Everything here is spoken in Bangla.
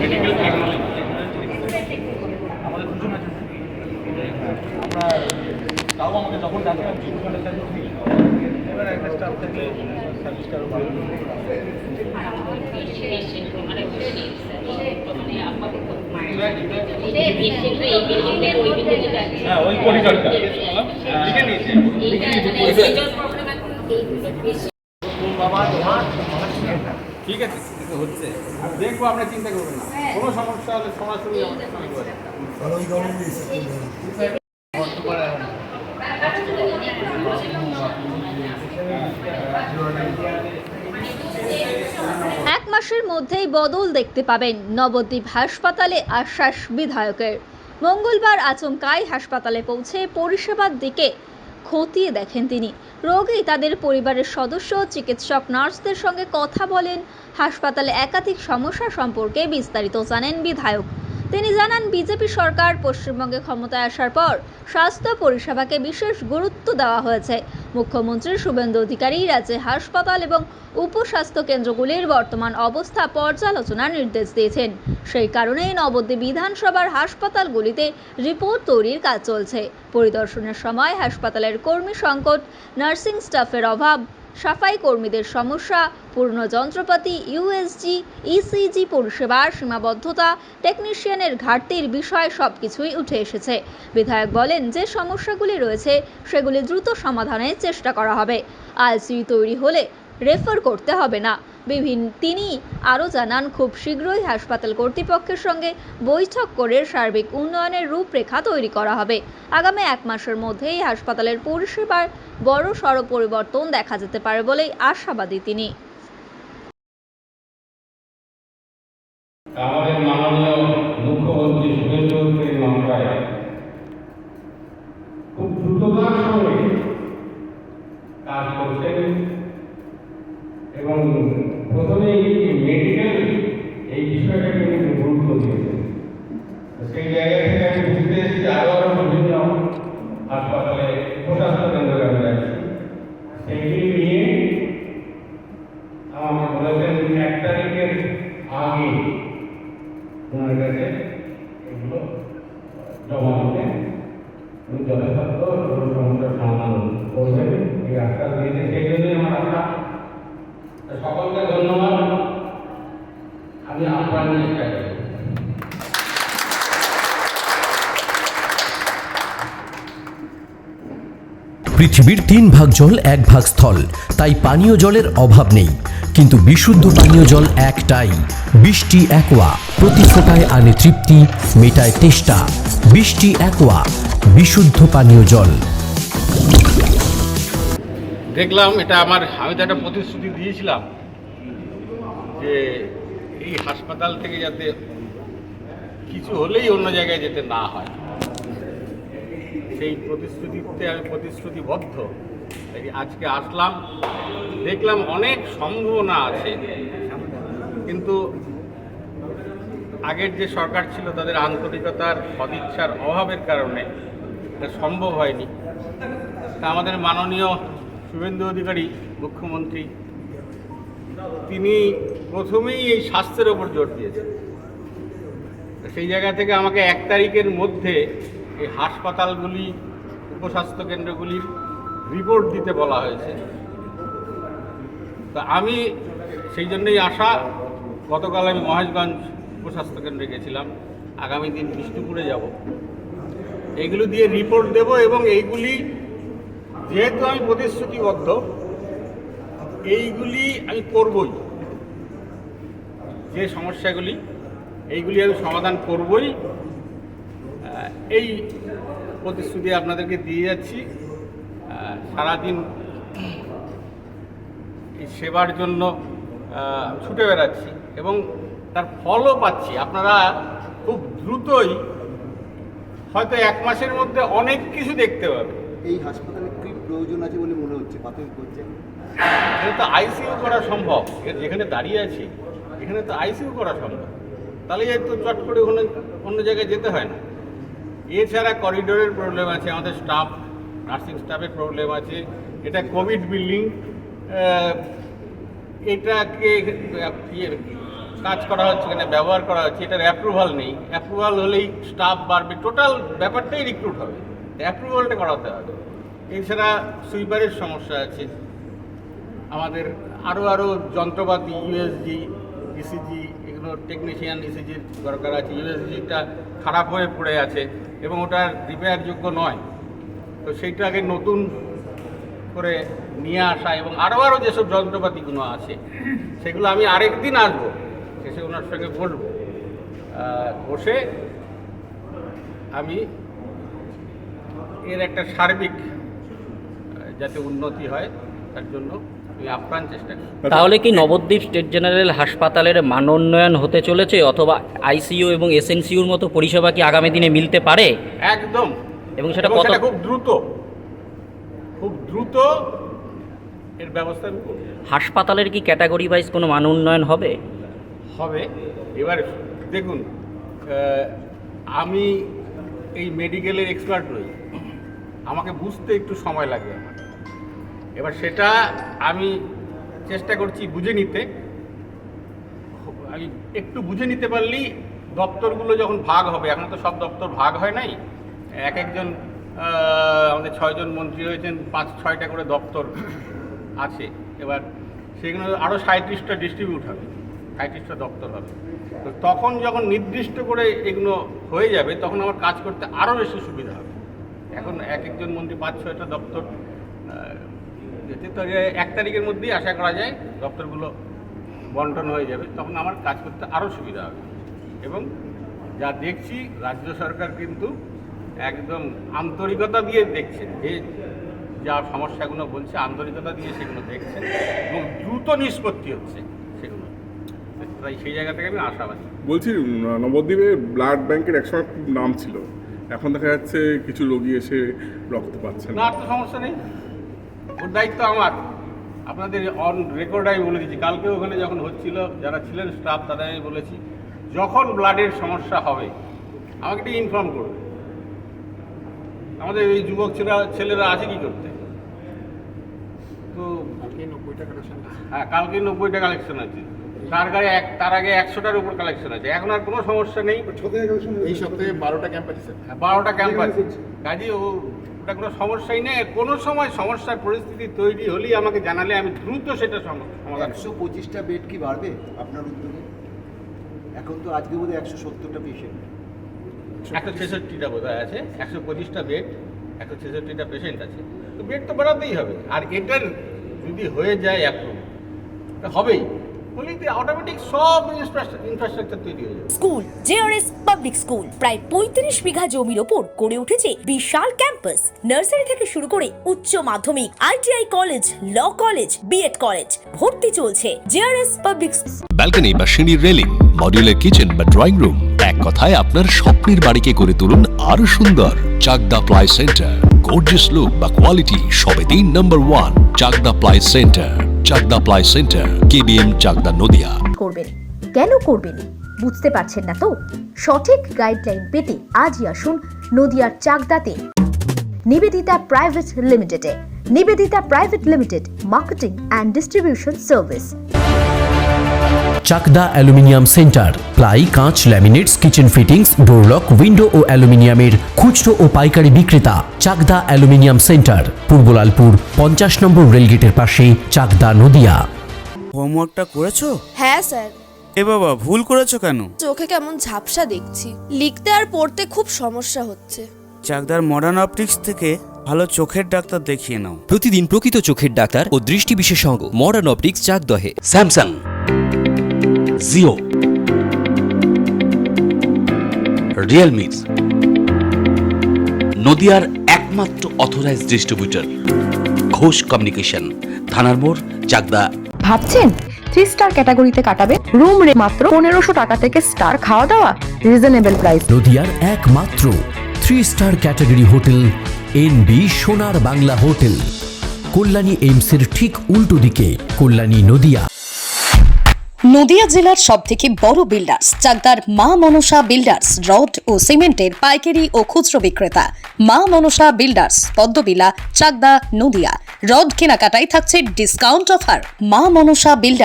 মেডিকেল টেকনোলজি আমাদের দুজন আছে। আমরা তাও আমাকে যখন ডাকে আমি 24 ঘন্টা সার্ভিস দিই। এবার একটা স্টাফ থাকলে সার্ভিসটা আরও ভালো। হ্যাঁ, ওই করিডরটা লিখে নিয়েছে। ঠিক আছে, হচ্ছে দেখবো, আপনার চিন্তা করবেন না। কোনো সমস্যা হলে সরাসরি আমাদের সঙ্গে যোগাযোগ এক মাসের মধ্যেই বদল দেখতে পাবেন নবদ্বীপ হাসপাতালে, আশ্বাস বিধায়কের। মঙ্গলবার আচমকাই হাসপাতালে পৌঁছে পরিষেবার দিকে খতিয়ে দেখেন তিনি। রোগী, তাদের পরিবারের সদস্য, চিকিৎসক, নার্সদের সঙ্গে কথা বলেন। হাসপাতালে একাধিক সমস্যা সম্পর্কে বিস্তারিত জানেন বিধায়ক। তিনি জানান, বিজেপি সরকার পশ্চিমবঙ্গে ক্ষমতায় আসার পর স্বাস্থ্য পরিষেবাকে বিশেষ গুরুত্ব দেওয়া হয়েছে। মুখ্যমন্ত্রী শুভেন্দু অধিকারী রাজ্যে হাসপাতাল এবং উপস্বাস্থ্য কেন্দ্রগুলির বর্তমান অবস্থা পর্যালোচনার নির্দেশ দিয়েছেন। সেই কারণেই নবদ্বীপ বিধানসভার হাসপাতালগুলিতে রিপোর্ট তৈরির কাজ চলছে। পরিদর্শনের সময় হাসপাতালের কর্মী সংকট, নার্সিং স্টাফের অভাব, সাফাই কর্মীদের সমস্যা, পুরনো যন্ত্রপাতি, ইউএসজি, ইসিজি পরিষেবার সীমাবদ্ধতা, টেকনিশিয়ানের ঘাটতির বিষয় সবকিছুই উঠে এসেছে। বিধায়ক বলেন, যে সমস্যাগুলি রয়েছে সেগুলি দ্রুত সমাধানের চেষ্টা করা হবে। আইসিইউ তৈরি হলে রেফার করতে হবে না। তিনি আরও জানান, খুব শীঘ্রই হাসপাতাল কর্তৃপক্ষের সঙ্গে বৈঠক করে সার্বিক উন্নয়নের রূপরেখা তৈরি করা হবে। আগামী 1 মাসের মধ্যেই হাসপাতালের পরিষেবার বড়সড় পরিবর্তন দেখা যেতে পারে বলেই আশাবাদী তিনি। আমাদের মাননীয় মুখ্যমন্ত্রী শুভেন্দু অধিকারী মহাশয় খুব দ্রুততার সঙ্গে কাজ করছেন এবং প্রথমেই মেডিকেল এই বিষয়টাকে কিন্তু গুরুত্ব দিয়েছেন। সেই জায়গা থেকে আমি বুঝতে এসেছি আরও বিভিন্ন হাসপাতালে উপস্বাস্থ্য কেন্দ্রে আমি যাচ্ছি, সেইগুলি নিয়ে আমাকে বলেছেন 1 তারিখের আগে ওনার কাছে এগুলো জমা দিতে উনি যথাসাধ্য সমস্যার সমাধান করবেন, এই আশ্বাস দিয়েছে। সেই জন্যই আমার আশা। সকলকে ধন্যবাদ। আমি আপনার চেষ্টা করব। পৃথিবীর 3 ভাগ জল 1 ভাগ স্থল, তাই পানীয় জলের অভাব নেই। কিন্তু বিশুদ্ধ পানীয় জল একটাই, বৃষ্টি অ্যাকোয়া। প্রতি ফোঁটায় আনে তৃপ্তি, মেটায় তেষ্টা। বৃষ্টি অ্যাকোয়া, বিশুদ্ধ পানীয় জল। দেখলাম এটা আমি তো একটা প্রতিশ্রুতি দিয়েছিলাম যে এই হাসপাতাল থেকে যাতে কিছু হলেই অন্য জায়গায় যেতে না হয়, সেই প্রতিশ্রুতিতে আমি প্রতিশ্রুতিবদ্ধ। আজকে আসলাম, দেখলাম অনেক সম্ভাবনা আছে, কিন্তু আগের যে সরকার ছিল তাদের আন্তরিকতার, সদিচ্ছার অভাবের কারণে এটা সম্ভব হয়নি। তা আমাদের মাননীয় শুভেন্দু অধিকারী মুখ্যমন্ত্রী, তিনি প্রথমেই এই স্বাস্থ্যের ওপর জোর দিয়েছেন। সেই জায়গা থেকে আমাকে 1 তারিখের মধ্যে এই হাসপাতালগুলি, উপস্বাস্থ্য কেন্দ্রগুলির রিপোর্ট দিতে বলা হয়েছে। তা আমি সেই জন্যই আশা। গতকাল আমি মহেশগঞ্জ উপস্বাস্থ্য কেন্দ্রে গেছিলাম, আগামী দিন বিষ্ণুপুরে যাব, এইগুলো দিয়ে রিপোর্ট দেব। এবং এইগুলি যেহেতু আমি প্রতিশ্রুতিবদ্ধ, এইগুলি আমি করবই। যে সমস্যাগুলি, এইগুলি আমি সমাধান করবই, এই প্রতিশ্রুতি আপনাদেরকে দিয়ে যাচ্ছি। সারাদিন এই সেবার জন্য ছুটে বেড়াচ্ছি এবং তার ফলও পাচ্ছি। আপনারা খুব দ্রুতই, হয়তো 1 মাসের মধ্যে অনেক কিছু দেখতে পাবেন। এই হাসপাতালে কি প্রয়োজন আছে বলে মনে হচ্ছে প্রাথমিক পর্যায়ে? এখানে তো আইসিইউ করা সম্ভব, যেখানে দাঁড়িয়ে আছি এখানে তো আইসিইউ করা সম্ভব, তাহলে তো চট করে অন্য জায়গায় যেতে হয় না। এছাড়া করিডোরের প্রবলেম আছে, আমাদের স্টাফ, নার্সিং স্টাফের প্রবলেম আছে। এটা কোভিড বিল্ডিং, এটাকে কাজ করা হচ্ছে, এখানে ব্যবহার করা হচ্ছে, এটার অ্যাপ্রুভাল নেই। অ্যাপ্রুভাল হলেই স্টাফ বাড়বে, টোটাল ব্যাপারটাই রিক্রুট হবে, অ্যাপ্রুভালটা করাতে হবে। এছাড়া সুইপারের সমস্যা আছে, আমাদের আরও যন্ত্রপাতি ইউএসজি, ইসিজি, এগুলো টেকনিশিয়ান ইসিজির দরকার আছে। ইউএসজিটা খারাপ হয়ে পড়ে আছে এবং ওটার রিপেয়ারযোগ্য নয়, তো সেইটাকে নতুন করে নিয়ে আসা এবং আরও যেসব যন্ত্রপাতিগুলো আছে সেগুলো আমি আরেকদিন আসবো, এসে ওনার সঙ্গে বলবো, বসে আমি এর একটা সার্বিক যাতে উন্নতি হয় তার জন্য আমি আপ্রাণ চেষ্টা করি। তাহলে কি নবদ্বীপ স্টেট জেনারেল হাসপাতালের মানোন্নয়ন হতে চলেছে, অথবা আইসিইউ এবং এসএনসিইউর মতো পরিষেবা কি আগামী দিনে মিলতে পারে? একদম, এবং সেটা কত খুব দ্রুত এর ব্যবস্থা আমি করব। হাসপাতালের কি ক্যাটাগরি ওয়াইজ কোনো মান উন্নয়ন হবে? এবার দেখুন, আমি এই মেডিকেলের এক্সপার্ট নই, আমাকে বুঝতে একটু সময় লাগবে আমার। এবার সেটা আমি চেষ্টা করছি বুঝে নিতে। আমি একটু বুঝে নিতে পারলেই দপ্তরগুলো যখন ভাগ হবে, এখন তো সব দপ্তর ভাগ হয় নাই, একজন আমাদের 6 জন মন্ত্রী হয়েছেন, 5-6টা করে দপ্তর আছে। এবার সেগুলো আরও 37টা ডিস্ট্রিবিউট হবে, 37টা দপ্তর হবে। তো তখন যখন নির্দিষ্ট করে এগুলো হয়ে যাবে তখন আমার কাজ করতে আরও বেশি সুবিধা হবে। এখন একজন মন্ত্রী 5-6টা দপ্তর যেতে, তো 1 তারিখের মধ্যেই আশা করা যায় দপ্তরগুলো বন্টন হয়ে যাবে, তখন আমার কাজ করতে আরও সুবিধা হবে। এবং যা দেখছি রাজ্য সরকার কিন্তু একদম আন্তরিকতা দিয়ে দেখছেন, যে যা সমস্যাগুলো বলছে আন্তরিকতা দিয়ে সেগুলো দেখছেন এবং দ্রুত নিষ্পত্তি হচ্ছে সেগুলো, তাই সেই জায়গা থেকে আমি আশাবাদী। বলছি, নবদ্বীপে ব্লাড ব্যাংকের একসময় খুব নাম ছিল, এখন দেখা যাচ্ছে কিছু রোগী এসে রক্ত পাচ্ছে না। আর তো সমস্যা নেই, ওর দায়িত্ব আমার। আপনাদের অন রেকর্ড আমি বলে দিচ্ছি, কালকে ওখানে যখন হচ্ছিল যারা ছিলেন স্টাফ তাদের আমি বলেছি যখন ব্লাডের সমস্যা হবে আমাকে একটু ইনফর্ম করবে। আমাদের এই যুবক ছেলেরা আছে কি করতে, তো হ্যাঁ কালকে 90টা কালেকশন আছে, তার আগে 100টার উপর কালেকশন আছে। এখন আর কোনো সমস্যা নেই। এই সপ্তাহে 12টা ক্যাম্প আছে স্যার। 12টা ক্যাম্প আছে, কাজে ওটা কোনো সমস্যাই নেই। কোনো সময় সমস্যার পরিস্থিতি তৈরি হলেই আমাকে জানালে আমি দ্রুত সেটা সমাধান। 125টা বেড কি বাড়বে আপনার উদ্যোগে? এখন তো আজকে বোধহয় 170টা পেশেন্ট, 166টা বোধ হয় আছে, 125টা বেড, 166টা পেশেন্ট আছে, তো বেড তো বাড়াতেই হবে। আর এটার যদি হয়ে যায় অ্যাপ্রুভ হবেই, বলেই অটোমেটিক সব ইনফ্রাস্ট্রাকচার তৈরি হয়ে যাবে। স্কুল জেআরএস পাবলিক স্কুল প্রায় 35 বিঘা জমির ওপর গড়ে উঠেছে বিশাল ক্যাম্পাস। নার্সারি থেকে শুরু করে উচ্চ মাধ্যমিক, ITI college, law college, BEd college, ভর্তি চলছে। জেআরএস পাবলিক ব্যালকনি বা সিঁড়ির রেলিং, মডিউলার কিচেন বা ড্রয়িং রুম, এক কথায় আপনার স্বপ্নের বাড়িকে করে তুলুন আরো সুন্দর। Chakdah ply centre, gorgeous look বা কোয়ালিটি সবে 3 নম্বর 1 Chakdah ply centre. Chakdah ply centre, KBM, Chakdah, Nadia. করবেন কেন করবেন বুঝতে পারছেন না তো? সঠিক গাইডলাইন পেতে আজই আসুন নদিয়ার চাকদাতে নিবেদিতা প্রাইভেট লিমিটেডে। Nivedita private limited, marketing and distribution service. Chakda aluminium centre, ply, কাঁচ, laminates, kitchen fittings, door lock, window ও অ্যালুমিনিয়ামের খুচরো ও পাইকারি বিক্রেতা। চাকদা অ্যালুমিনিয়াম সেন্টার, পূর্বলালপুর 50 নম্বর রেলগেটের পাশে, চাকদা, নদিয়া। হোমওয়ার্কটা করেছো? হ্যাঁ স্যার। এ বাবা, ভুল করেছো কেন? চোখে কেমন ঝাপসা দেখছি, লিখতে আর পড়তে খুব সমস্যা হচ্ছে। চাকদার মডার্ন অপটিক্স থেকে ভালো চোখের ডাক্তার দেখিয়ে নাও। প্রতিদিন প্রকৃত চোখের ডাক্তার ও দৃষ্টি বিশেষজ্ঞ মডার্ন অপটিক্স, চাকদহে। স্যামসাং, জিও, রিয়েলমি, নদিয়ার একমাত্র অথরাইজড ডিস্ট্রিবিউটর ঘোষ কমিউনিকেশন, থানার মোড়, চাকদা। ভাবছেন 3 স্টার ক্যাটাগরিতে কাটাবে? রুম রে মাত্র 1500 টাকা থেকে স্টার, খাওয়া দাওয়া রিজনেবল প্রাইস। নদিয়ার একমাত্র 3 স্টার ক্যাটাগরি হোটেল এনবি সোনার বাংলা হোটেল, কল্যাণী এইমসের ঠিক উল্টো দিকে, কল্যাণী, নদিয়া। নদিয়া জেলার সবথেকে বড় বিল্ডার্স চাকদার মা মনসা বিল্ডার্স, রড ও সিমেন্টের পাইকারি ও খুচরো বিক্রেতা। মা মনসা বিল্ডার্স, পদ্মবিলা, চাকদা, নদিয়া। রড কেনাকাটায় থাকছে ডিসকাউন্ট অফার। মা মনসা বিল্ডার্স।